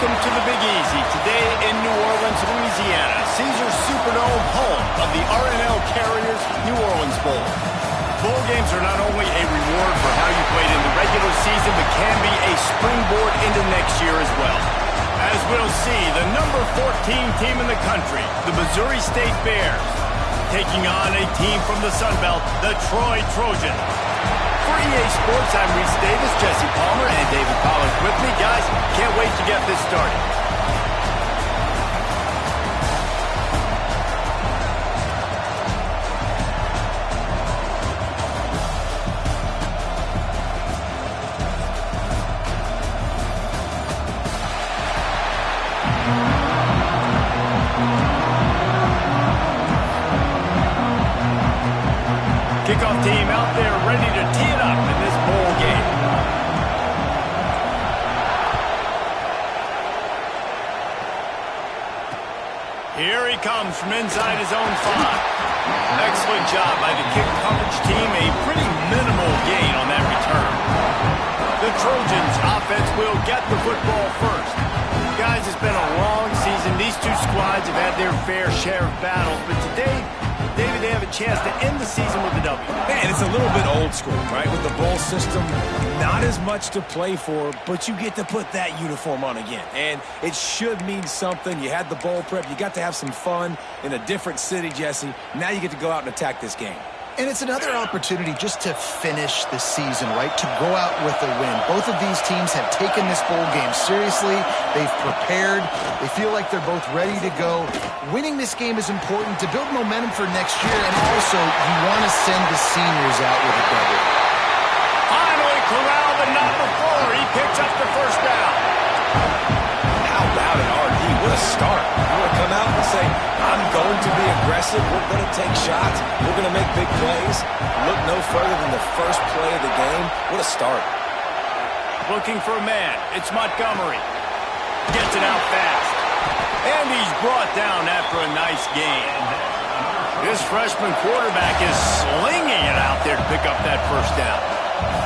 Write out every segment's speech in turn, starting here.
Welcome to the Big Easy, today in New Orleans, Louisiana, Caesars Superdome, home of the R+L Carriers New Orleans Bowl. Bowl games are not only a reward for how you played in the regular season, but can be a springboard into next year as well. As we'll see, the number 14 team in the country, the Missouri State Bears, taking on a team from the Sun Belt, the Troy Trojans. For EA Sports, I'm Reese Davis, Jesse Palmer, and David Collins with me. Guys, can't wait to get this started. Kickoff team out there ready to tee it up in this bowl game. Here he comes from inside his own 5. Excellent job by the kick coverage team. A pretty minimal gain on that return. The Trojans offense will get the football first. Guys, it's been a long season. These two squads have had their fair share of battles, but today, David, they have a chance to end the season with a W. Man, it's a little bit old school, right? With the bowl system, not as much to play for, but you get to put that uniform on again. And it should mean something. You had the bowl prep. You got to have some fun in a different city, Jesse. Now you get to go out and attack this game. And it's another opportunity just to finish the season, right? To go out with a win. Both of these teams have taken this bowl game seriously. They've prepared. They feel like they're both ready to go. Winning this game is important to build momentum for next year, and also you want to send the seniors out with a W. Finally corralled, but not before. He picks up the first down. How about it, RD? What a start. You want to come out and say, I'm going to be aggressive. We're going to take shots. We're going to make big plays. Look no further than the first play of the game. What a start. Looking for a man. It's Montgomery. Gets it out fast. And he's brought down after a nice gain. This freshman quarterback is slinging it out there to pick up that first down.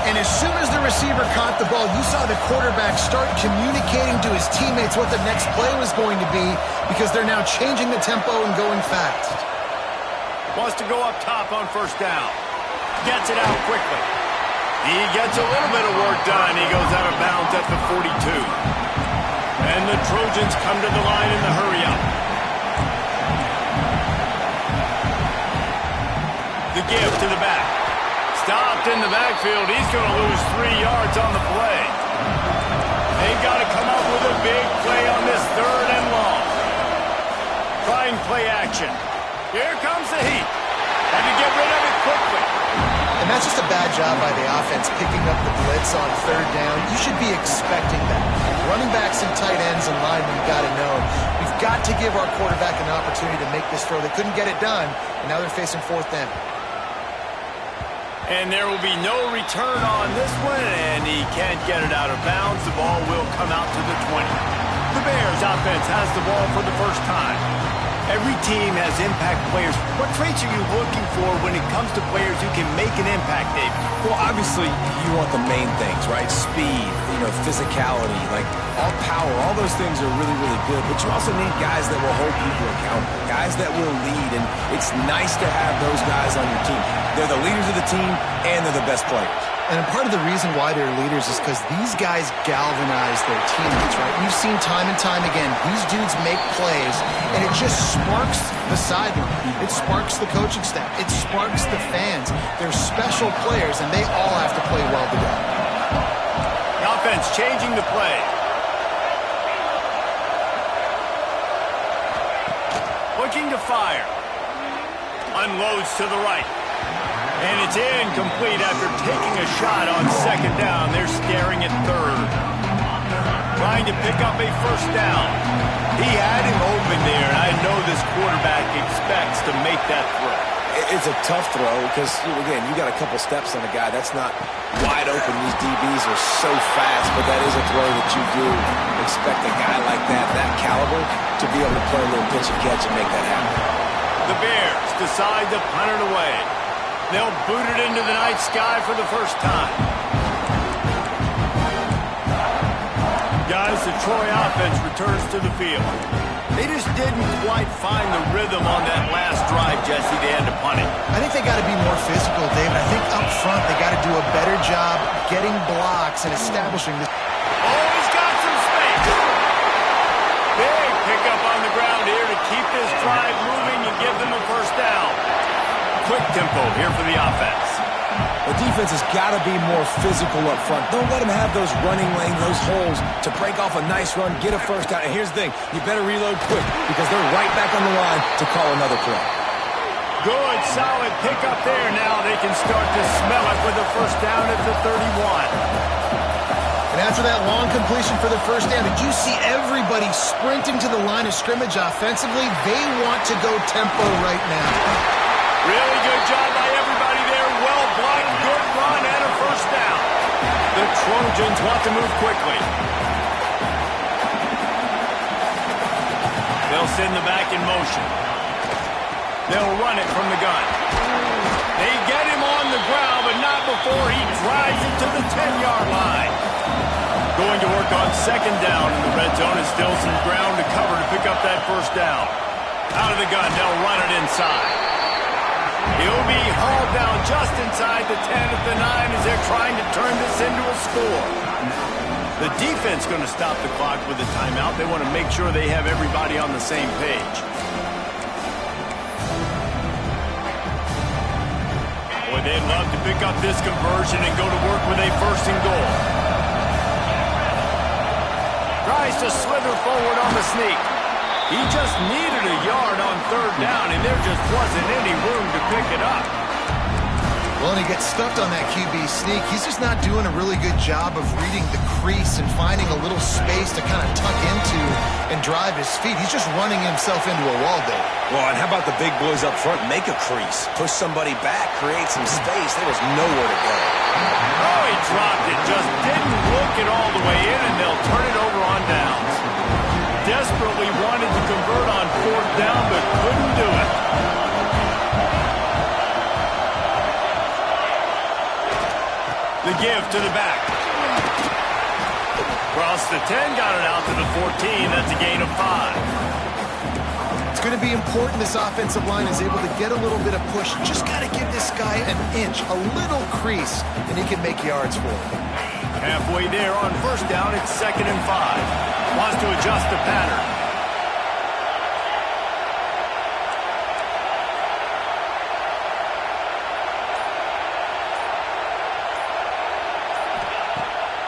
And as soon as the receiver caught the ball, you saw the quarterback start communicating to his teammates what the next play was going to be, because they're now changing the tempo and going fast. Wants to go up top on first down. Gets it out quickly. He gets a little bit of work done. He goes out of bounds at the 42. And the Trojans come to the line in the hurry-up. The give to the back. Stopped in the backfield. He's going to lose 3 yards on the play. They've got to come up with a big play on this 3rd and long. Trying play action. Here comes the heat. Had to get rid of it quickly. And that's just a bad job by the offense picking up the blitz on 3rd down. You should be expecting that. Running backs and tight ends and linemen, you've got to know. We've got to give our quarterback an opportunity to make this throw. They couldn't get it done, and now they're facing 4th down. And there will be no return on this one, and he can't get it out of bounds. The ball will come out to the 20. The Bears offense has the ball for the first time. Every team has impact players. What traits are you looking for when it comes to players who can make an impact, Dave? Well, obviously, you want the main things, right? Speed, physicality, like all power, all those things are really, really good. But you also need guys that will hold people accountable, guys that will lead, and it's nice to have those guys on your team. They're the leaders of the team, and they're the best players. And part of the reason why they're leaders is because these guys galvanize their teammates, right? We've seen time and time again, these dudes make plays, and it just sparks the sideline. It sparks the coaching staff. It sparks the fans. They're special players, and they all have to play well together. The offense changing the play. Looking to fire. Unloads to the right. And it's incomplete after taking a shot on 2nd down. They're staring at 3rd. Trying to pick up a first down. He had him open there, and I know this quarterback expects to make that throw. It's a tough throw because, again, you got a couple steps on a guy. That's not wide open. These DBs are so fast, but that is a throw that you do expect a guy like that caliber, to be able to play a little pitch and catch and make that happen. The Bears decide to punt it away. They'll boot it into the night sky for the first time. Guys, the Troy offense returns to the field. They just didn't quite find the rhythm on that last drive, Jesse. They had to punt it. I think they got to be more physical, David. I think up front they got to do a better job getting blocks and establishing this. Oh, he's got some space. Big pickup on the ground here to keep this drive moving and give them a first down. Quick tempo here for the offense. The defense has got to be more physical up front. Don't let them have those running lanes, those holes to break off a nice run, get a first down. And here's the thing, you better reload quick because they're right back on the line to call another play. Good, solid pickup there. Now they can start to smell it with a first down at the 31. And after that long completion for the first down, did you see everybody sprinting to the line of scrimmage offensively? They want to go tempo right now. Really good job by everybody there. Well blocked, good run, and a first down. The Trojans want to move quickly. They'll send the back in motion. They'll run it from the gun. They get him on the ground, but not before he drives it to the 10-yard line. Going to work on second down in the red zone is still some ground to cover to pick up that first down. Out of the gun, they'll run it inside. He'll be hauled down just inside the 10 at the 9 as they're trying to turn this into a score. The defense going to stop the clock with a timeout. They want to make sure they have everybody on the same page. Boy, they'd love to pick up this conversion and go to work with a first and goal. Tries to slither forward on the sneak. He just needed a yard on third down, and there just wasn't any room to pick it up. Well, and he gets stuck on that QB sneak. He's just not doing a really good job of reading the crease and finding a little space to kind of tuck into and drive his feet. He's just running himself into a wall there. Well, and how about the big boys up front? Make a crease. Push somebody back. Create some space. There was nowhere to go. Oh, he dropped it. Just didn't look it all the way in, and they'll turn it over on downs. Desperately wanted to convert on fourth down, but couldn't do it. The give to the back. Across the 10, got it out to the 14. That's a gain of 5. It's going to be important this offensive line is able to get a little bit of push. Just got to give this guy an inch, a little crease, and he can make yards for it. Halfway there on first down, it's 2nd and 5. Wants to adjust the pattern.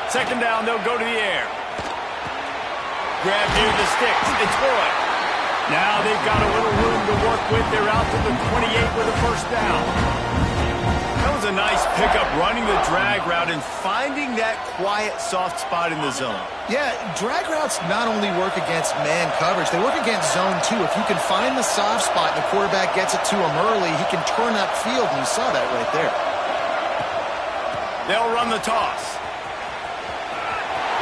Second down, they'll go to the air. Grab near the sticks. It's Boyd. Now they've got a little room to work with. They're out to the 28 with a first down. That was a nice pickup, running the drag route and finding that quiet, soft spot in the zone. Yeah, drag routes not only work against man coverage, they work against zone too. If you can find the soft spot and the quarterback gets it to him early, he can turn upfield, and you saw that right there. They'll run the toss.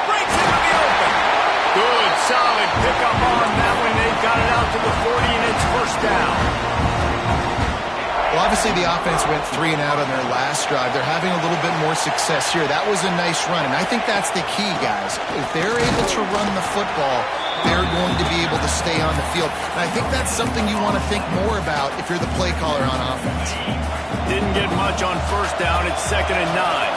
Breaks into the open. Good, solid pickup on that one. They've got it out to the 40, and it's first down. Well, obviously the offense went 3 and out on their last drive. They're having a little bit more success here. That was a nice run, and I think that's the key, guys. If they're able to run the football, they're going to be able to stay on the field. And I think that's something you want to think more about if you're the play caller on offense. Didn't get much on first down. It's 2nd and 9.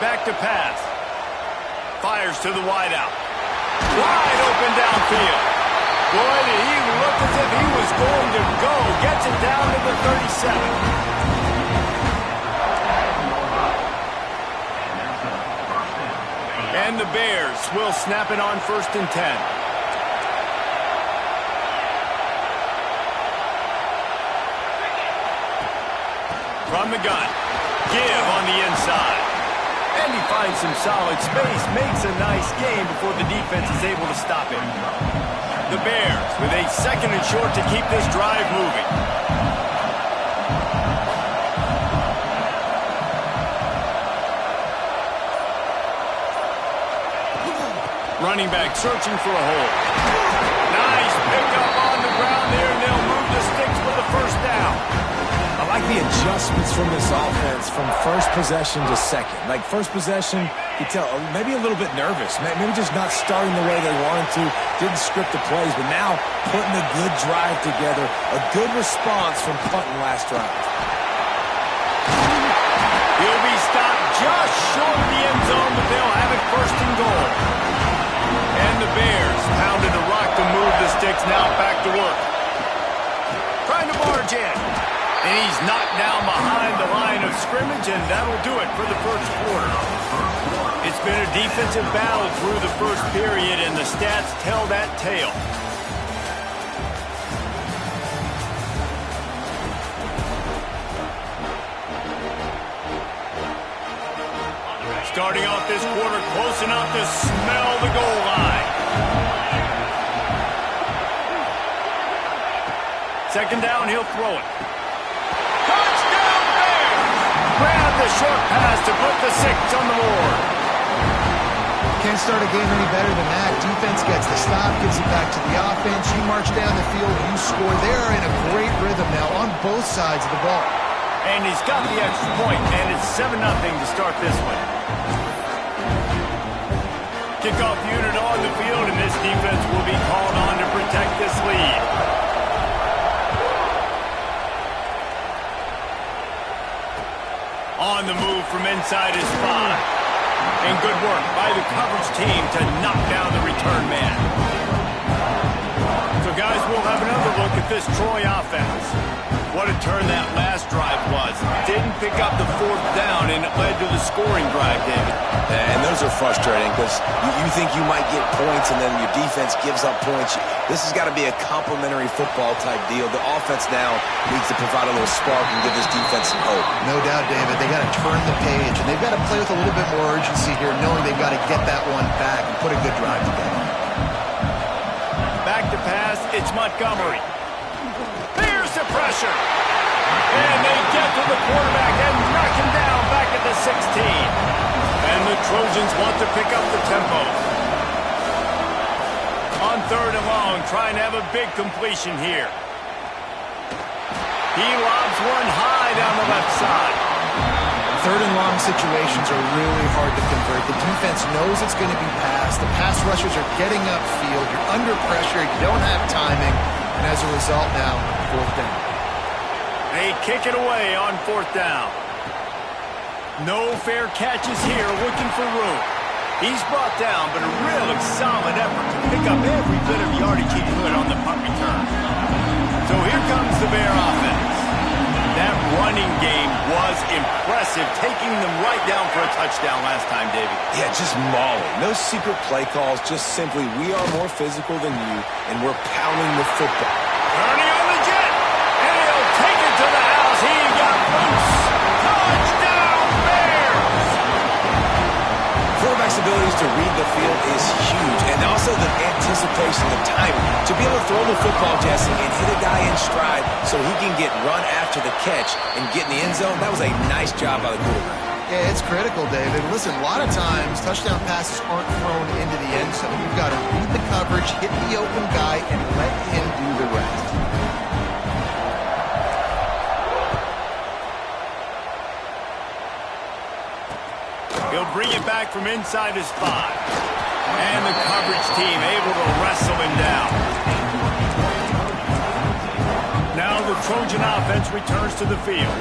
Back to pass. Fires to the wideout. Wide open downfield. Boy, did he look as if he was going to go. Gets it down to the 37. And the Bears will snap it on 1st and 10. From the gun. Give on the inside. And he finds some solid space, makes a nice game before the defense is able to stop him. The Bears with a 2nd and short to keep this drive moving. Running back searching for a hole. Nice pickup on the ground there, and they'll move the sticks for the first down. I like the adjustments from this offense from first possession to second. Like first possession, you tell maybe a little bit nervous, maybe just not starting the way they wanted to, didn't script the plays, but now putting a good drive together, a good response from punting last drive. He'll be stopped just short of the end zone, but they'll have it first and goal. And the Bears pounded a rock to move the sticks, now back to work. Trying to barge in. And he's knocked down behind the line of scrimmage, and that'll do it for the first quarter. It's been a defensive battle through the first period, and the stats tell that tale. Starting off this quarter close enough to smell the goal line. Second down, he'll throw it. Touchdown Bears! Grab the short pass to put the 6 on the board. Can't start a game any better than that. Defense gets the stop, gives it back to the offense. You march down the field, you score. They're in a great rhythm now on both sides of the ball. And he's got the extra point, and it's 7-0 to start this one. Kickoff unit on the field, and this defense will be called on to protect this lead. On the move from inside his 5. And good work by the coverage team to knock down the return man. So, guys, we'll have another look at this Troy offense. What a turn that last drive was. Didn't pick up the 4th down, and it led to the scoring drive, David. And those are frustrating because you think you might get points and then your defense gives up points. This has got to be a complementary football type deal. The offense now needs to provide a little spark and give this defense some hope. No doubt, David. They got to turn the page, and they've got to play with a little bit more urgency here, knowing they've got to get that one back and put a good drive together. Back to pass, it's Montgomery. There's the pressure. And they get to the quarterback and knock him down back at the 16. And the Trojans want to pick up the tempo. On 3rd and long, trying to have a big completion here. He lobs one high down the left side. 3rd and long situations are really hard to convert. The defense knows it's going to be passed. The pass rushers are getting upfield. You're under pressure. You don't have timing. And as a result now, 4th down. They kick it away on 4th down. No fair catches here, looking for room. He's brought down, but a really solid effort to pick up every bit of yardage he could on the punt return. So here comes the Bear offense. That running game was impressive, taking them right down for a touchdown last time, David. Yeah, just mauling. No secret play calls, just simply we are more physical than you, and we're pounding the football. Turning on the jet, and he'll take it to the house. He got loose. Touchdown, Bears! Quarterback's abilities to read the field is huge, and also the anticipation, the timing. To be able to throw the football, Jesse, and hit a guy in stride so he can get run after the catch and get in the end zone, that was a nice job by the quarterback. Yeah, it's critical, David. Listen, a lot of times touchdown passes aren't thrown into the end zone. You've got to read the coverage, hit the open guy, and let him do the rest. He'll bring it back from inside his 5. And the coverage team able to wrestle him down. Now the Trojan offense returns to the field.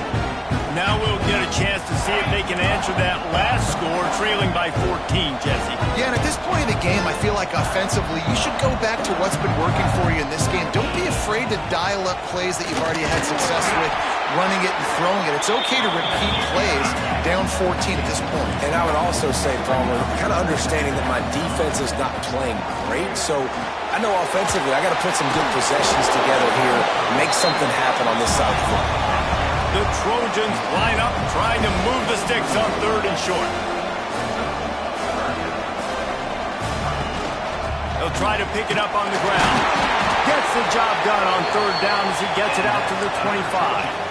Now we'll get a chance to see if they can answer that last score, trailing by 14, Jesse. Yeah, and at this point in the game, I feel like offensively, you should go back to what's been working for you in this game. Don't be afraid to dial up plays that you've already had success with, running it and throwing it. It's okay to repeat plays down 14 at this point. And I would also say, Palmer, kind of understanding that my defense is not playing great, so I know offensively I got to put some good possessions together here, make something happen on this side of the football. The Trojans line up, trying to move the sticks on 3rd and short. They'll try to pick it up on the ground. Gets the job done on 3rd down as he gets it out to the 25.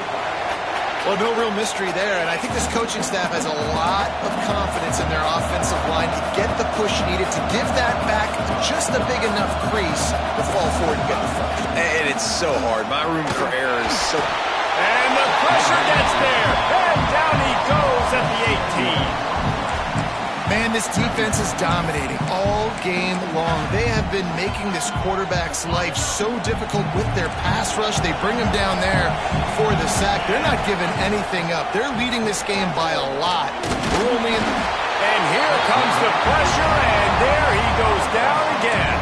Well, no real mystery there, and I think this coaching staff has a lot of confidence in their offensive line to get the push needed, to give that back just a big enough crease to fall forward and get the first. And it's so hard. My room for error is so... And the pressure down. there, and down he goes at the 18. Man, this defense is dominating all game long. They have been making this quarterback's life so difficult with their pass rush. They bring him down there for the sack. They're not giving anything up. They're leading this game by a lot. We're only in... And here comes the pressure, and there he goes down again.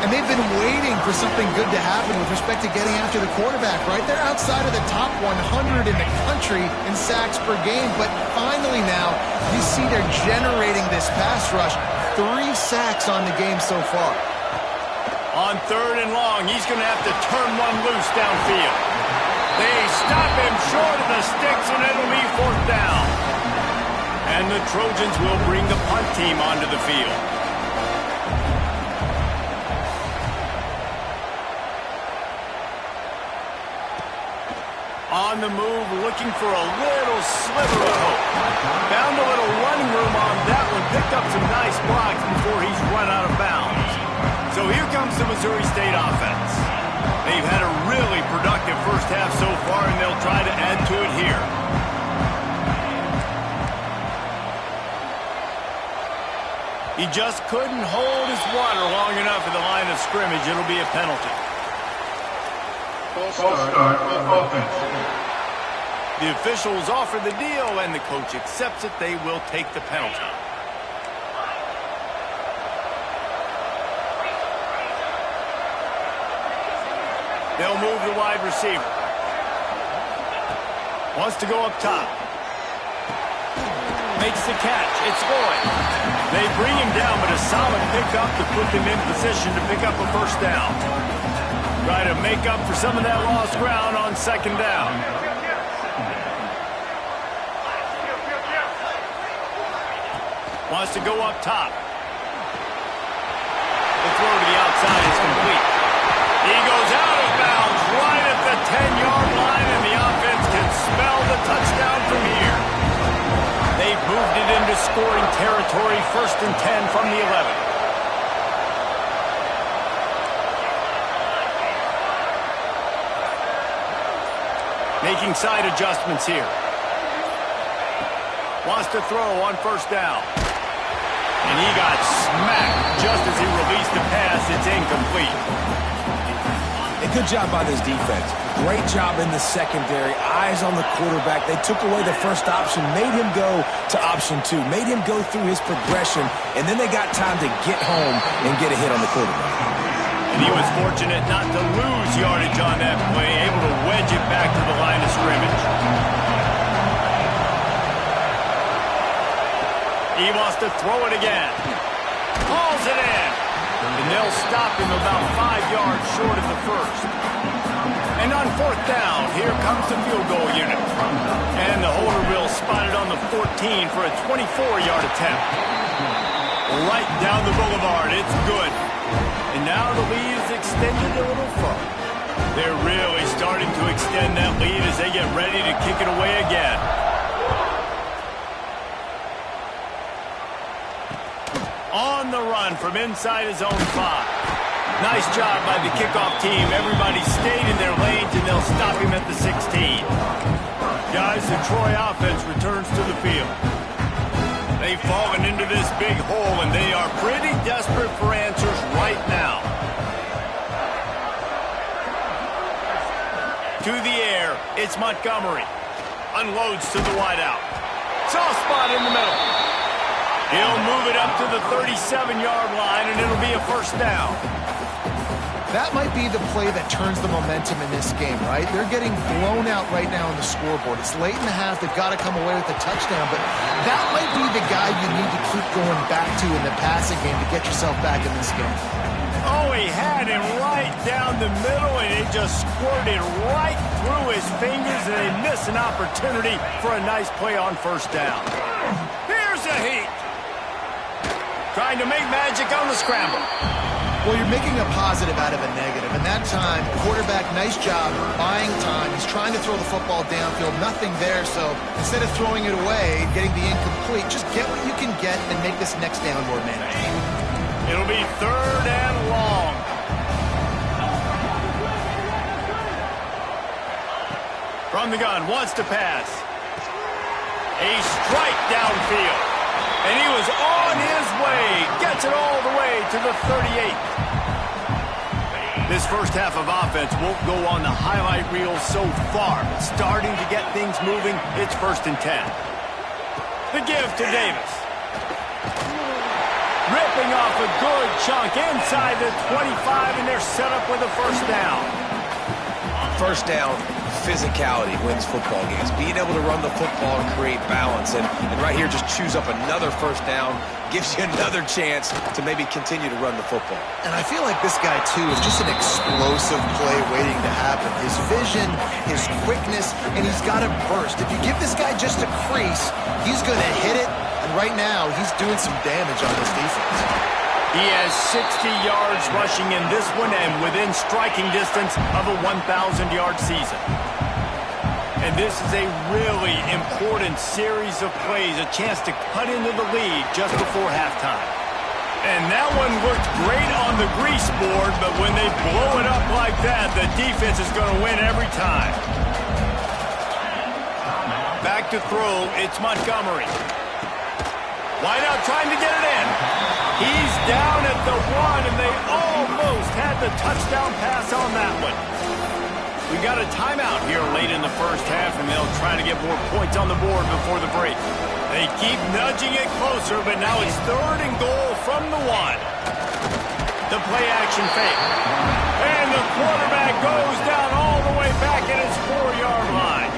And they've been waiting for something good to happen with respect to getting after the quarterback, right? They're outside of the top 100 in the country in sacks per game, but finally now, you see they're generating this pass rush. 3 sacks on the game so far. On 3rd and long, he's going to have to turn one loose downfield. They stop him short of the sticks, and it'll be 4th down. And the Trojans will bring the punt team onto the field. On the move, looking for a little sliver of hope. Found a little running room on that one. Picked up some nice blocks before he's run out of bounds. So here comes the Missouri State offense. They've had a really productive first half so far, and they'll try to add to it here. He just couldn't hold his water long enough at the line of scrimmage. It'll be a penalty. The officials offer the deal, and the coach accepts it. They will take the penalty. They'll move the wide receiver. Wants to go up top. Makes the catch. It's Lloyd. They bring him down, but a solid pickup to put them in position to pick up a first down. Try to make up for some of that lost ground on 2nd down. Wants to go up top. The throw to the outside is complete. He goes out of bounds right at the 10-yard line, and the offense can smell the touchdown from here. They've moved it into scoring territory, 1st and 10 from the 11. Making side adjustments here. Wants to throw on 1st down. And he got smacked just as he released the pass. It's incomplete. A good job by this defense. Great job in the secondary. Eyes on the quarterback. They took away the first option, made him go to option 2, made him go through his progression, and then they got time to get home and get a hit on the quarterback. And he was fortunate not to lose yardage on that play, able to wedge it back to the line of scrimmage. He wants to throw it again. Hauls it in. And they'll stop him about 5 yards short of the first. And on 4th down, here comes the field goal unit. And the holder will spot it on the 14 for a 24-yard attempt. Right down the boulevard. It's good. And now the lead is extended a little further. They're really starting to extend that lead as they get ready to kick it away again. On the run from inside his own 5. Nice job by the kickoff team. Everybody stayed in their lanes, and they'll stop him at the 16. Guys, the Troy offense returns to the field. They've fallen into this big hole, and they are pretty desperate for answers right now. To the air, it's Montgomery. Unloads to the wideout. Soft spot in the middle. He'll move it up to the 37-yard line, and it'll be a 1st down. That might be the play that turns the momentum in this game, right? They're getting blown out right now on the scoreboard. It's late in the half. They've got to come away with a touchdown, but that might be the guy you need to keep going back to in the passing game to get yourself back in this game. Oh, he had him right down the middle, and it just squirted right through his fingers, and they miss an opportunity for a nice play on 1st down. Here's a heat. Trying to make magic on the scramble. Well, you're making a positive out of a negative. And that time, quarterback, nice job, buying time. He's trying to throw the football downfield. Nothing there, so instead of throwing it away, getting the incomplete, just get what you can get and make this next down more manageable. It'll be 3rd and long. From the gun, wants to pass. A strike downfield. And he was on his way. Gets it all the way to the 38. This first half of offense won't go on the highlight reel so far. But starting to get things moving, it's 1st and 10. The give to Davis. Ripping off a good chunk inside the 25, and they're set up with a 1st down. First down, physicality wins football games. Being able to run the football and create balance. And right here, just choose up another 1st down, gives you another chance to maybe continue to run the football. And I feel like this guy, too, is just an explosive play waiting to happen. His vision, his quickness, and he's got a burst. If you give this guy just a crease, he's going to hit it. And right now, he's doing some damage on this defense. He has 60 yards rushing in this one and within striking distance of a 1,000-yard season. And this is a really important series of plays, a chance to cut into the lead just before halftime. And that one looked great on the grease board, but when they blow it up like that, the defense is going to win every time. Back to throw, it's Montgomery. Wide out trying to get it in. He's down at the 1, and they almost had the touchdown pass on that one. We got a timeout here late in the first half, and they'll try to get more points on the board before the break. They keep nudging it closer, but now it's 3rd and goal from the 1. The play action fake. And the quarterback goes down all the way back at his 4-yard line.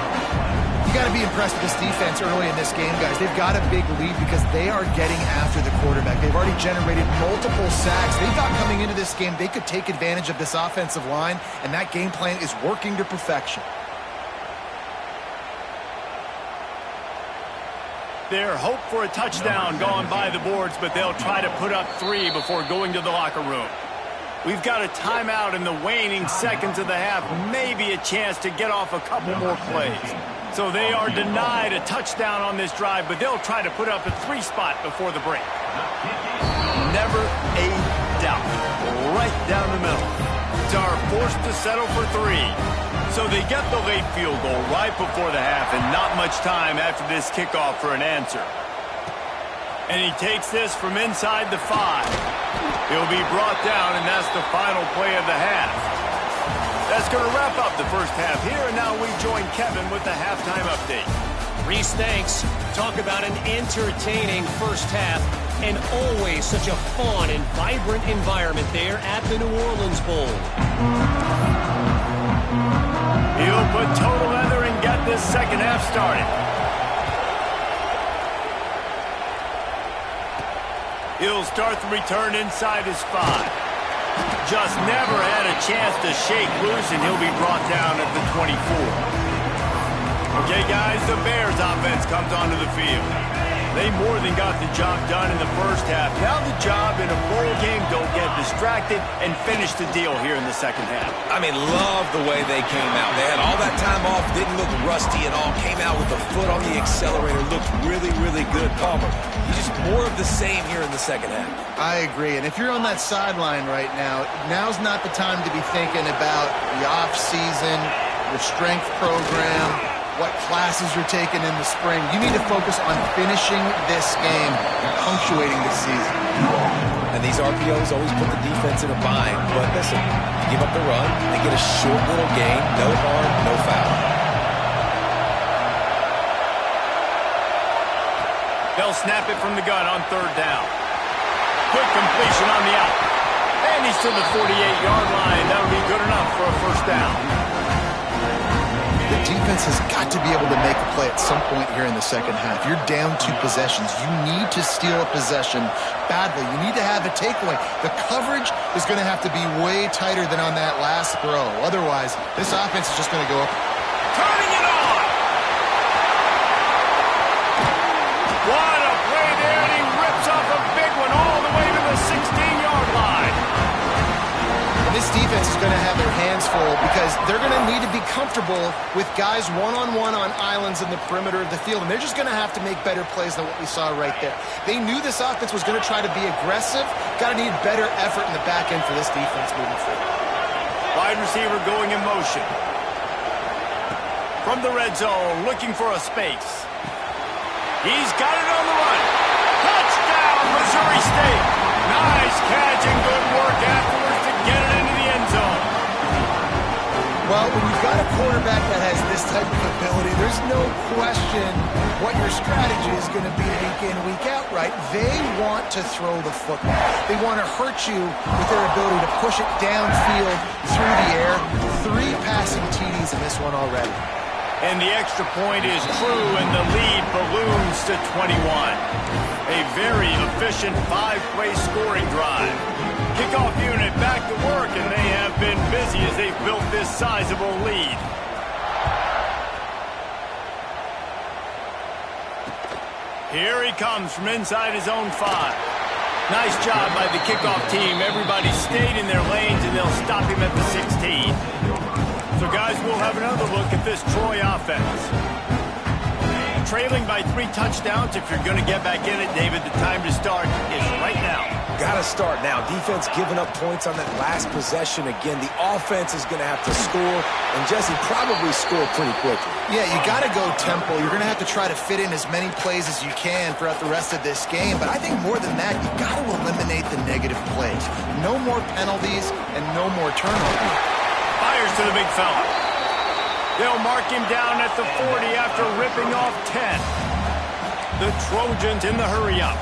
You got to be impressed with this defense early in this game, guys. They've got a big lead because they are getting after the quarterback. They've already generated multiple sacks. They thought coming into this game they could take advantage of this offensive line, and that game plan is working to perfection. Their hope for a touchdown gone by the boards, but they'll try to put up 3 before going to the locker room. We've got a timeout in the waning seconds of the half, maybe a chance to get off a couple more plays. So they are denied a touchdown on this drive, but they'll try to put up a 3 spot before the break. Never a doubt. Right down the middle. Are forced to settle for 3. So they get the late field goal right before the half, and not much time after this kickoff for an answer. And he takes this from inside the 5. He'll be brought down, and that's the final play of the half. That's going to wrap up the first half here, and now we join Kevin with the halftime update. Reese, thanks. Talk about an entertaining first half, and always such a fun and vibrant environment there at the New Orleans Bowl. He'll put total leather and get this second half started. He'll start the return inside his 5. Just never had a chance to shake loose, and he'll be brought down at the 24. Okay, guys, the Bears offense comes onto the field. They more than got the job done in the first half. Now the job in a bowl game, don't get distracted and finish the deal here in the second half. I mean, love the way they came out. They had all that time off, didn't look rusty at all, came out with the foot on the accelerator, looked really, really good. Palmer, he's just more of the same here in the second half. I agree, and if you're on that sideline right now, now's not the time to be thinking about the off-season, your strength program, what classes you're taking in the spring. You need to focus on finishing this game and punctuating the season. And these RPOs always put the defense in a bind. But listen, you give up the run, they get a short little gain, no harm, no foul. They'll snap it from the gun on 3rd down. Quick completion on the out. And he's to the 48-yard line. That'll be good enough for a 1st down. The defense has got to be able to make a play at some point here in the second half. You're down 2 possessions. You need to steal a possession badly. You need to have a takeaway. The coverage is going to have to be way tighter than on that last throw. Otherwise, this offense is just going to go up. Turning it on! What a play there, and he rips off a big one all the way to the 16-yard line. This defense is going to have their hands full because they're going to need to be comfortable with guys one-on-one on islands in the perimeter of the field, and they're just going to have to make better plays than what we saw right there. They knew this offense was going to try to be aggressive. Got to need better effort in the back end for this defense moving forward. Wide receiver going in motion. From the red zone, looking for a space. He's got it on the run. Touchdown, Missouri State. Nice catch and good work afterwards to get it into the end zone. Well, when you've got a quarterback that has this type of ability, there's no question what your strategy is going to be week in, week out, right? They want to throw the football. They want to hurt you with their ability to push it downfield through the air. 3 passing TDs in this one already. And the extra point is true, and the lead balloons to 21. A very efficient 5-play scoring drive. Kickoff unit back to work, and they have been busy as they've built this sizable lead. Here he comes from inside his own 5. Nice job by the kickoff team. Everybody stayed in their lanes, and they'll stop him at the 16. So, guys, we'll have another look at this Troy offense. Trailing by 3 touchdowns. If you're going to get back in it, David, the time to start is right now. Got to start now. Defense giving up points on that last possession. Again, the offense is going to have to score, and Jesse probably score pretty quickly. Yeah, you got to go tempo. You're going to have to try to fit in as many plays as you can throughout the rest of this game. But I think more than that, you got to eliminate the negative plays. No more penalties and no more turnovers. Fires to the big fella. They'll mark him down at the 40 after ripping off 10. The Trojans in the hurry-up.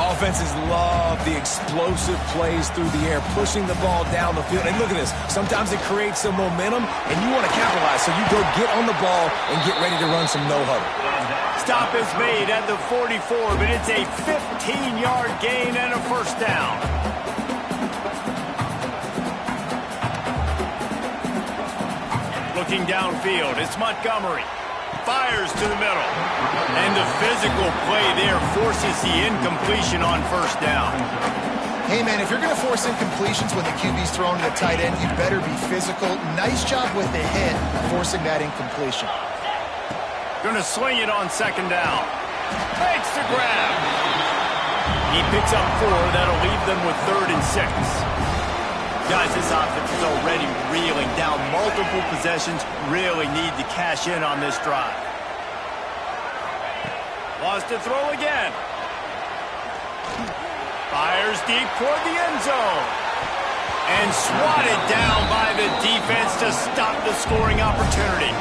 Offenses love the explosive plays through the air, pushing the ball down the field. And look at this. Sometimes it creates some momentum, and you want to capitalize. So you go get on the ball and get ready to run some no-huddle. Stop is made at the 44, but it's a 15-yard gain and a first down. Looking downfield, it's Montgomery. Fires to the middle. And the physical play there forces the incompletion on first down. Hey, man, if you're going to force incompletions when the QB's thrown to the tight end, you better be physical. Nice job with the hit, forcing that incompletion. Going to swing it on second down. Makes the grab. He picks up 4. That'll leave them with 3rd and 6. Guys, this offense is already reeling down multiple possessions. Really need to cash in on this drive. Wants to throw again. Fires deep toward the end zone. And swatted down by the defense to stop the scoring opportunity.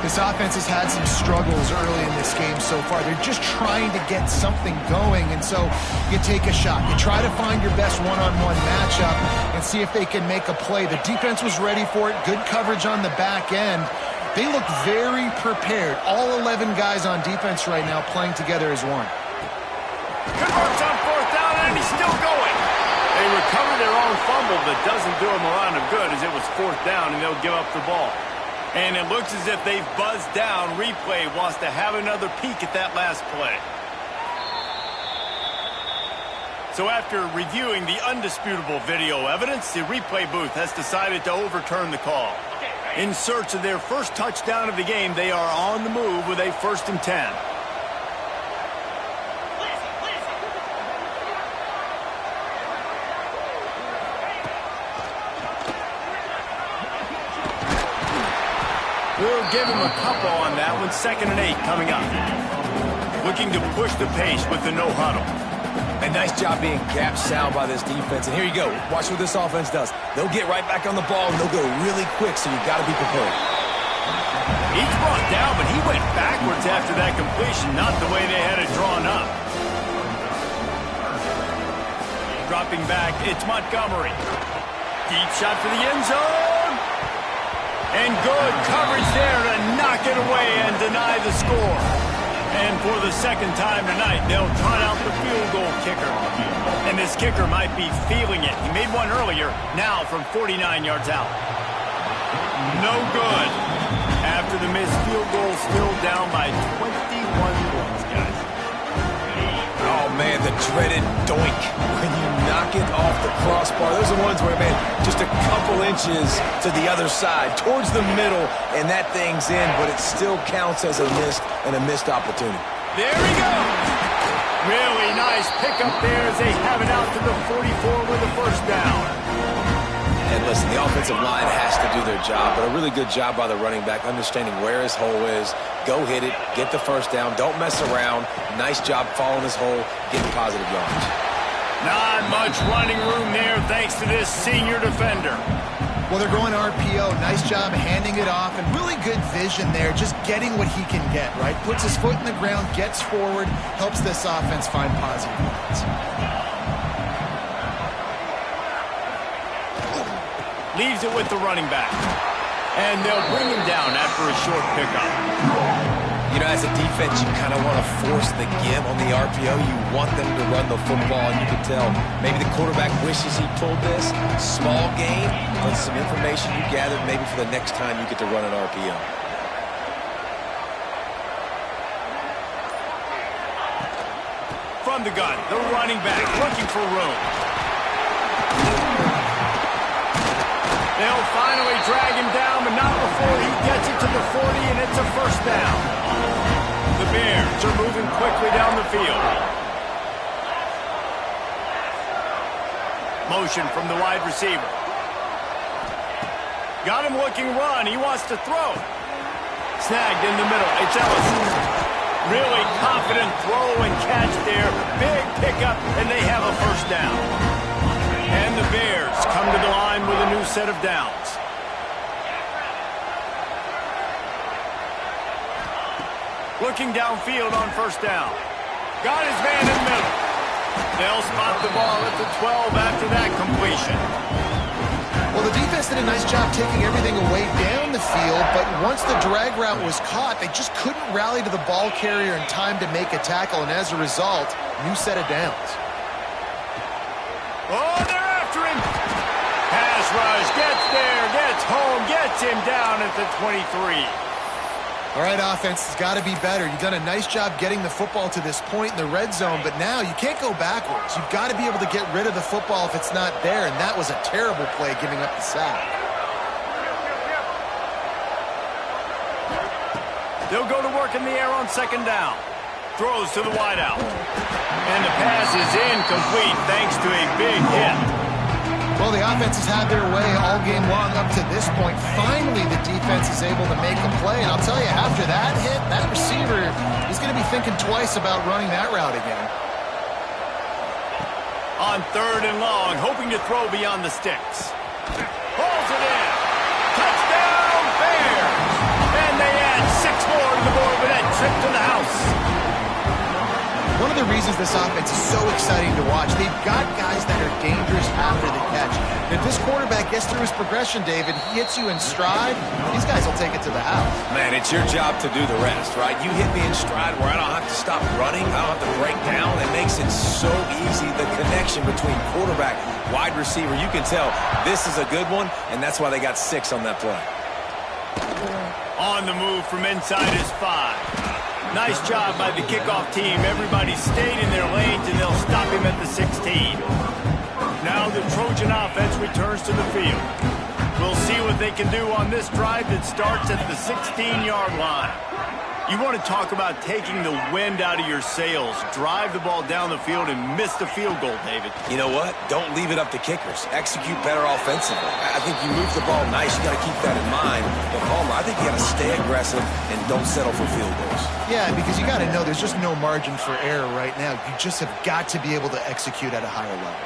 This offense has had some struggles early in this game so far. They're just trying to get something going, and so you take a shot. You try to find your best one-on-one matchup and see if they can make a play. The defense was ready for it. Good coverage on the back end. They look very prepared. All 11 guys on defense right now playing together as one. Converts on 4th down, and he's still going. They recover their own fumble, but doesn't do them a lot of good as it was 4th down, and they'll give up the ball. And it looks as if they've buzzed down. Replay wants to have another peek at that last play. So after reviewing the undisputable video evidence, the replay booth has decided to overturn the call. In search of their first touchdown of the game, they are on the move with a 1st and 10. We'll give him a couple on that one. 2nd and 8 coming up. Looking to push the pace with the no-huddle. A nice job being gap sound by this defense. And here you go. Watch what this offense does. They'll get right back on the ball, and they'll go really quick, so you've got to be prepared. He's brought down, but he went backwards after that completion, not the way they had it drawn up. Dropping back, it's Montgomery. Deep shot for the end zone. And good coverage there to knock it away and deny the score. And for the 2nd time tonight, they'll trot out the field goal kicker. And this kicker might be feeling it. He made one earlier, now from 49 yards out. No good. After the missed field goal, still down by 21 points, guys. Oh, man, the dreaded doink. When you knock it off the crossbar. Those are ones where, man, just a couple inches to the other side, towards the middle, and that thing's in, but it still counts as a missed opportunity. There we go. Really nice pickup there as they have it out to the 44 with the 1st down. And And listen, the offensive line has to do their job, but a really good job by the running back, understanding where his hole is. Go hit it, get the first down, don't mess around. Nice job following his hole, getting positive yards. Not much running room there thanks to this senior defender. Well, they're going RPO. Nice job handing it off, and really good vision there, just getting what he can get, right? Puts his foot in the ground, gets forward, helps this offense find positive yards. Leaves it with the running back. And they'll bring him down after a short pickup. You know, as a defense, you kind of want to force the give on the RPO. You want them to run the football, and you can tell maybe the quarterback wishes he pulled this. Small gain, but some information you gathered maybe for the next time you get to run an RPO. From the gun, the running back looking for room. They'll finally drag him down, but not before he gets it to the 40, and it's a first down. The Bears are moving quickly down the field. Motion from the wide receiver. Got him looking run. He wants to throw. Snagged in the middle. It's Ellison. Really confident throw and catch there. Big pickup, and they have a first down. And the Bears come to the line with a new set of downs. Looking downfield on first down. Got his man in the middle. They'll spot the ball at the 12 after that completion. Well, the defense did a nice job taking everything away down the field, but once the drag route was caught, they just couldn't rally to the ball carrier in time to make a tackle, and as a result, new set of downs. Oh, they're after him. Pass rush, gets there, gets home, gets him down at the 23. All right, offense has got to be better. You've done a nice job getting the football to this point in the red zone, but now you can't go backwards. You've got to be able to get rid of the football if it's not there, and that was a terrible play giving up the sack. They'll go to work in the air on second down. Throws to the wideout. And the pass is incomplete thanks to a big hit. Well, the offense has had their way all game long up to this point. Finally, the defense is able to make a play. And I'll tell you, after that hit, that receiver is going to be thinking twice about running that route again. On third and long, hoping to throw beyond the sticks. Pulls it in. Touchdown, Bears. And they add 6 more to the board with that trip to the house. One of the reasons this offense is so exciting to watch, they've got guys that are dangerous after the catch. And if this quarterback gets through his progression, David, he hits you in stride, these guys will take it to the house. Man, it's your job to do the rest, right? You hit me in stride where I don't have to stop running, I don't have to break down. It makes it so easy, the connection between quarterback, wide receiver. You can tell this is a good one, and that's why they got 6 on that play. On the move from inside is 5. Nice job by the kickoff team. Everybody stayed in their lanes, and they'll stop him at the 16. Now the Trojan offense returns to the field. We'll see what they can do on this drive that starts at the 16-yard line. You want to talk about taking the wind out of your sails. Drive the ball down the field and miss the field goal, David. You know what? Don't leave it up to kickers. Execute better offensively. I think you move the ball nice. You got to keep that in mind. But Palmer, I think you got to stay aggressive and don't settle for field goals. Yeah, because you got to know there's just no margin for error right now. You just have got to be able to execute at a higher level.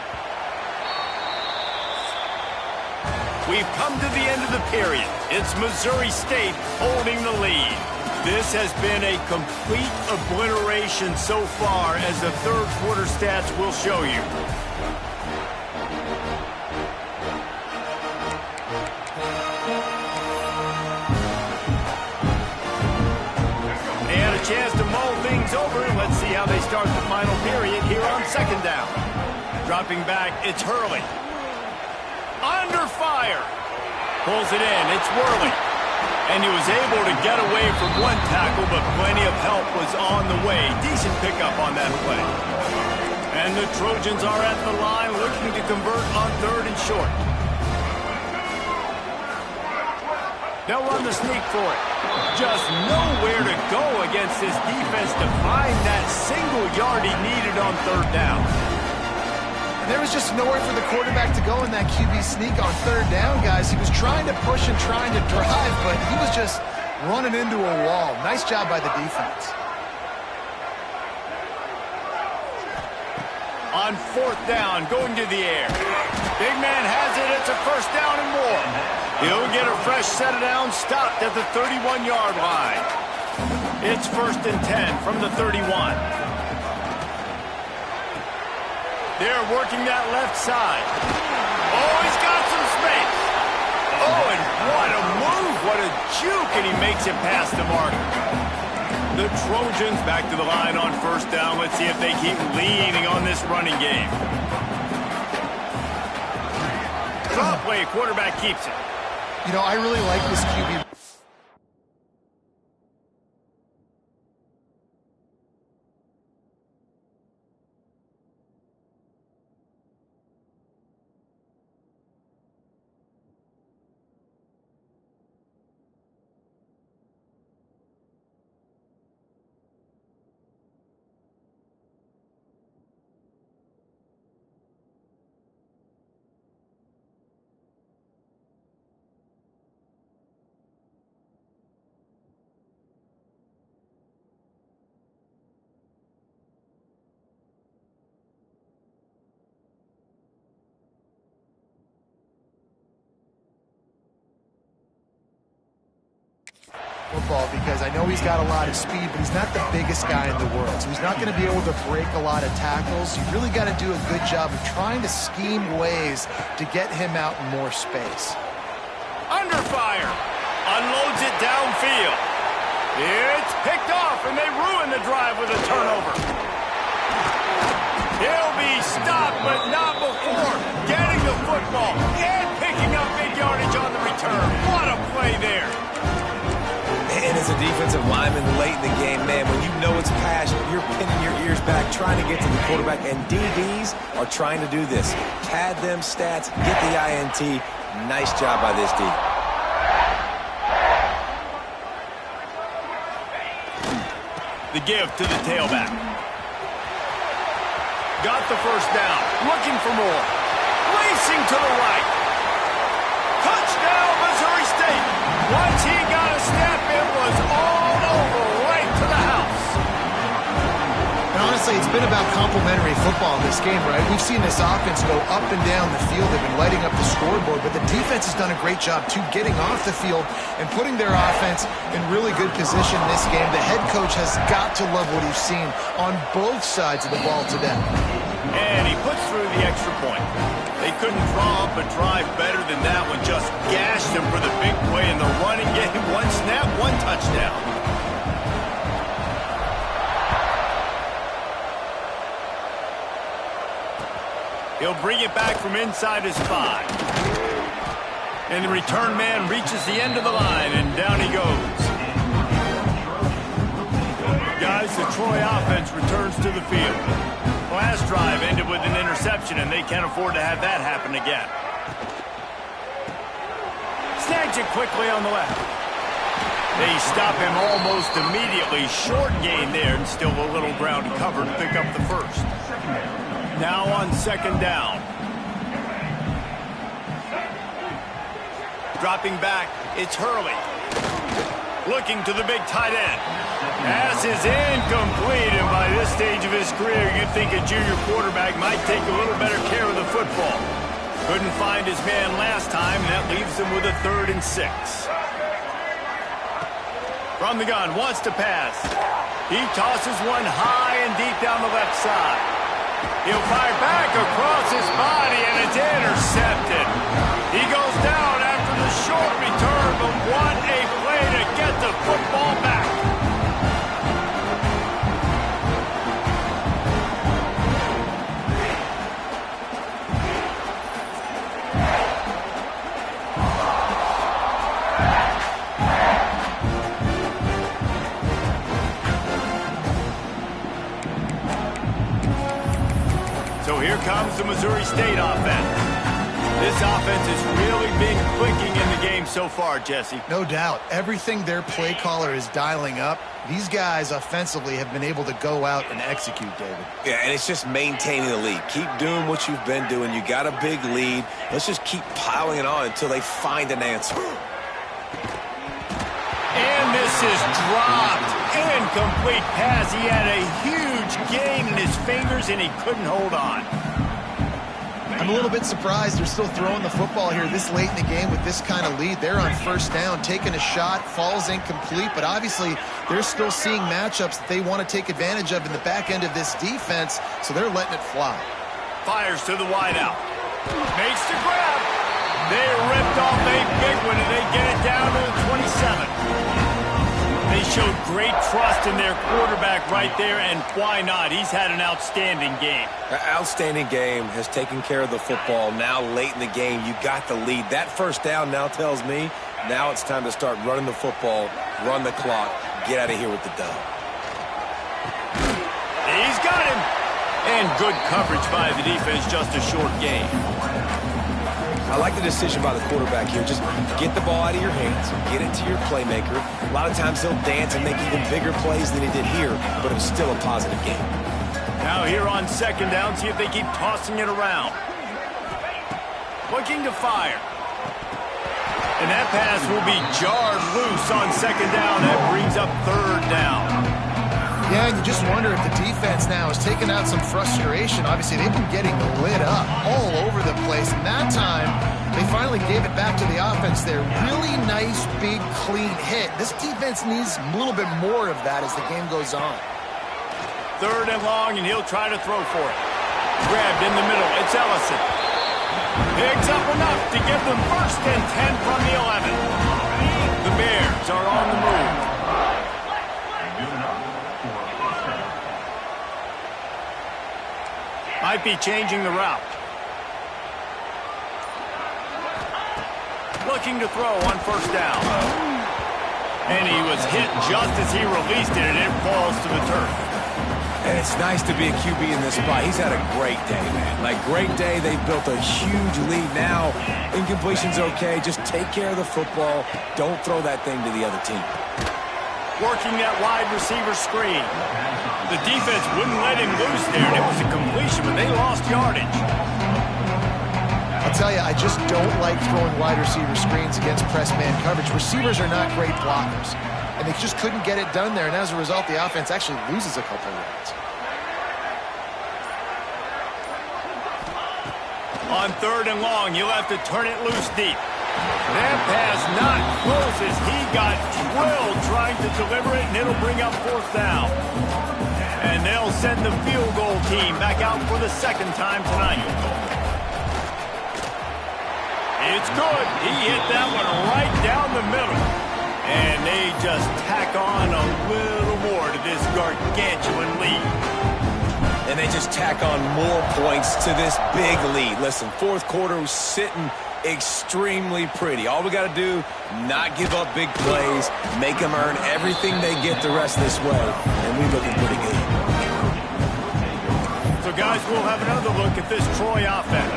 We've come to the end of the period. It's Missouri State holding the lead. This has been a complete obliteration so far, as the third quarter stats will show you. They had a chance to mull things over. Let's see how they start the final period here on second down. Dropping back, it's Hurley. Under fire. Pulls it in, it's Worley. And he was able to get away from one tackle, but plenty of help was on the way. Decent pickup on that play. And the Trojans are at the line looking to convert on third and short. They'll run the sneak for it. Just nowhere to go against this defense to find that single yard he needed on third down. There was just nowhere for the quarterback to go in that QB sneak on third down, guys. He was trying to push and trying to drive, but he was just running into a wall. Nice job by the defense. On fourth down, going to the air. Big man has it. It's a first down and more. He'll get a fresh set of downs stopped at the 31-yard line. It's 1st and 10 from the 31. They're working that left side. Oh, he's got some space. Oh, and what a move. What a juke, and he makes it past the mark. The Trojans back to the line on first down. Let's see if they keep leaning on this running game. Drop play, quarterback keeps it. You know, I really like this QB. Football, because I know he's got a lot of speed, but he's not the biggest guy in the world, so he's not going to be able to break a lot of tackles. You really got to do a good job of trying to scheme ways to get him out in more space. Under fire. Unloads it downfield. It's picked off, and they ruin the drive with a turnover. He'll be stopped, but not before getting the football and picking up big yardage on the return. What a play there. And as a defensive lineman late in the game, man, when you know it's passion, you're pinning your ears back, trying to get to the quarterback, and DBs are trying to do this. Pad them stats, get the INT. Nice job by this D. The give to the tailback. Got the first down. Looking for more. Racing to the right. Touchdown, Missouri State. Once he got a snap, it was all over, right to the house. And honestly, it's been about complementary football in this game, right? We've seen this offense go up and down the field. They've been lighting up the scoreboard, but the defense has done a great job, too, getting off the field and putting their offense in really good position in this game. The head coach has got to love what he's seen on both sides of the ball today. And he puts through the extra point. They couldn't draw up a drive better than that one. Just gashed him for the big play in the running game. One snap, one touchdown. He'll bring it back from inside his 5. And the return man reaches the end of the line, and down he goes. Guys, the Troy offense returns to the field. Last drive ended with an interception, and they can't afford to have that happen again. Snags it quickly on the left. They stop him almost immediately. Short gain there, and still a little ground covered to pick up the first. Now on second down. Dropping back, it's Hurley. Looking to the big tight end. Pass is incomplete, and by this stage of his career, you'd think a junior quarterback might take a little better care of the football. Couldn't find his man last time, and that leaves him with a 3rd and 6. From the gun, wants to pass. He tosses one high and deep down the left side. He'll fire back across his body, and it's intercepted. He goes down after the short return, but what a play to get the football back. So here comes the Missouri State offense. This offense has really been clicking in the game so far, Jesse. No doubt. Everything their play caller is dialing up, these guys offensively have been able to go out and execute, David. Yeah, and it's just maintaining the lead. Keep doing what you've been doing. You got a big lead. Let's just keep piling it on until they find an answer. And this is dropped. Incomplete pass. He had a huge gain in his fingers, and he couldn't hold on. I'm a little bit surprised they're still throwing the football here this late in the game with this kind of lead. They're on first down, taking a shot, falls incomplete, but obviously they're still seeing matchups that they want to take advantage of in the back end of this defense, so they're letting it fly. Fires to the wideout. Makes the grab. They ripped off a big one, and they get it down to the 27. They showed great trust in their quarterback right there, and why not? He's had an outstanding game. An outstanding game, has taken care of the football. Now late in the game, you got the lead. That first down now tells me now it's time to start running the football, run the clock, get out of here with the dub. He's got him. And good coverage by the defense, just a short game. I like the decision by the quarterback here. Just get the ball out of your hands, get it to your playmaker. A lot of times he'll dance and make even bigger plays than he did here, but it was still a positive game. Now here on second down, see if they keep tossing it around. Looking to fire. And that pass will be jarred loose on second down. That brings up third down. Yeah, and you just wonder if the defense now is taking out some frustration. Obviously, they've been getting lit up all over the place. And that time, they finally gave it back to the offense there. Really nice, big, clean hit. This defense needs a little bit more of that as the game goes on. Third and long, and he'll try to throw for it. Grabbed in the middle. It's Ellison. Picks up enough to give them first and 10 from the 11. The Bears are on the move. Might be changing the route. Looking to throw on first down. And he was hit just as he released it, and it falls to the turf. And it's nice to be a QB in this spot. He's had a great day, man. Like, great day. They've built a huge lead now. Incompletion's okay. Just take care of the football. Don't throw that thing to the other team. Working that wide receiver screen. The defense wouldn't let him loose there, and it was a completion, but they lost yardage. I'll tell you, I just don't like throwing wide receiver screens against press man coverage. Receivers are not great blockers, and they just couldn't get it done there, and as a result, the offense actually loses a couple of yards. On third and long, you'll have to turn it loose deep. That pass not close as he got drilled trying to deliver it, and it'll bring up fourth down. And they'll send the field goal team back out for the second time tonight. It's good. He hit that one right down the middle. And they just tack on a little more to this gargantuan lead. And they just tack on more points to this big lead. Listen, fourth quarter was sitting extremely pretty. All we got to do, not give up big plays, make them earn everything they get the rest of this way, and we're looking pretty good. So, guys, we'll have another look at this Troy offense.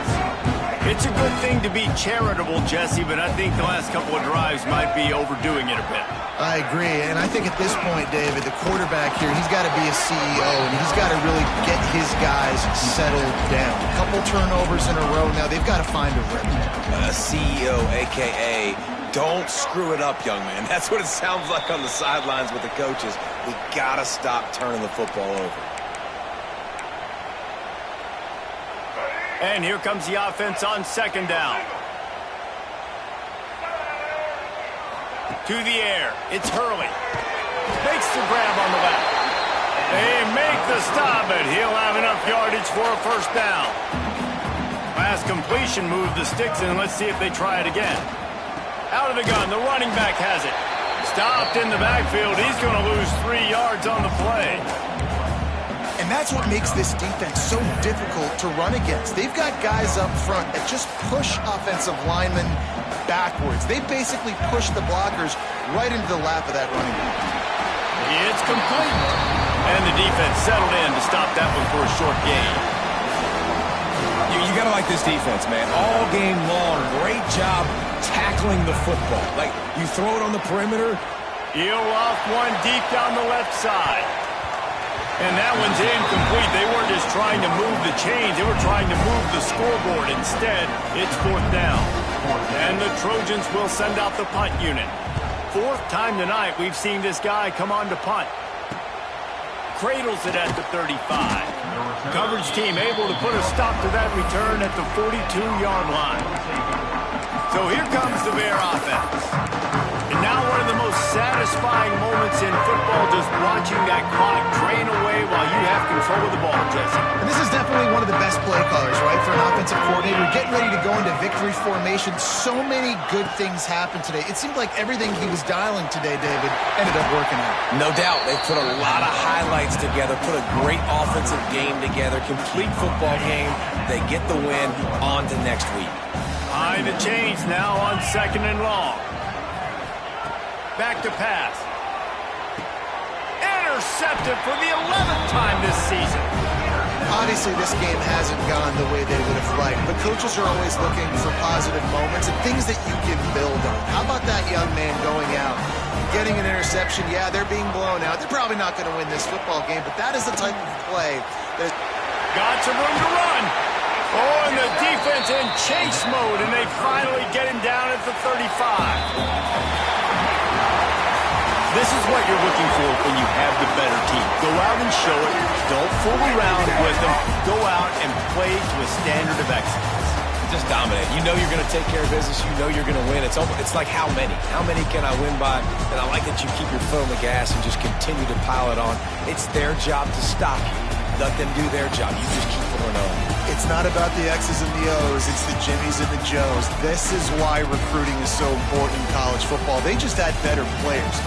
It's a good thing to be charitable, Jesse, but I think the last couple of drives might be overdoing it a bit. I agree, and I think at this point, David, the quarterback here, he's got to be a CEO, and he's got to really get his guys settled down. A couple turnovers in a row now. They've got to find a rhythm. A CEO, a.k.a. don't screw it up, young man. That's what it sounds like on the sidelines with the coaches. We got to stop turning the football over. And here comes the offense on second down. To the air. It's Hurley. Makes the grab on the left. They make the stop, but he'll have enough yardage for a first down. Last completion moved the sticks, and let's see if they try it again. Out of the gun. The running back has it. Stopped in the backfield. He's going to lose 3 yards on the play. And that's what makes this defense so difficult to run against. They've got guys up front that just push offensive linemen backwards. They basically push the blockers right into the lap of that running back. It's complete. And the defense settled in to stop that one for a short gain. You got to like this defense, man. All game long, great job tackling the football. Like, you throw it on the perimeter. He'll off one deep down the left side. And that one's incomplete. They weren't just trying to move the chains. They were trying to move the scoreboard. Instead, it's fourth down. And the Trojans will send out the punt unit. Fourth time tonight we've seen this guy come on to punt. Cradles it at the 35. Coverage team able to put a stop to that return at the 42-yard line. So here comes the Bear offense. And now one of the most satisfying moments in football, just watching that clock drain away while you have control of the ball, Jesse. And this is definitely one of the best play callers, right, for an offensive coordinator. Getting ready to go into victory formation. So many good things happened today. It seemed like everything he was dialing today, David, ended up working out. No doubt. They put a lot of highlights together, put a great offensive game together, complete football game. They get the win. On to next week. Behind the chains now on 2nd and long. Back to pass. Intercepted for the 11th time this season. Obviously, this game hasn't gone the way they would have liked, but coaches are always looking for positive moments and things that you can build on. How about that young man going out, getting an interception? Yeah, they're being blown out. They're probably not going to win this football game, but that is the type of play that... Got some room to run. Oh, and the defense in chase mode, and they finally get him down at the 35. This is what you're looking for when you have the better team. Go out and show it. Don't fool around with them. Go out and play to a standard of excellence. Just dominate. You know you're going to take care of business. You know you're going to win. It's like how many? How many can I win by? And I like that you keep your foot on the gas and just continue to pile it on. It's their job to stop you. Let them do their job. You just keep pouring on. It's not about the X's and the O's. It's the Jimmies and the Joes. This is why recruiting is so important in college football. They just had better players.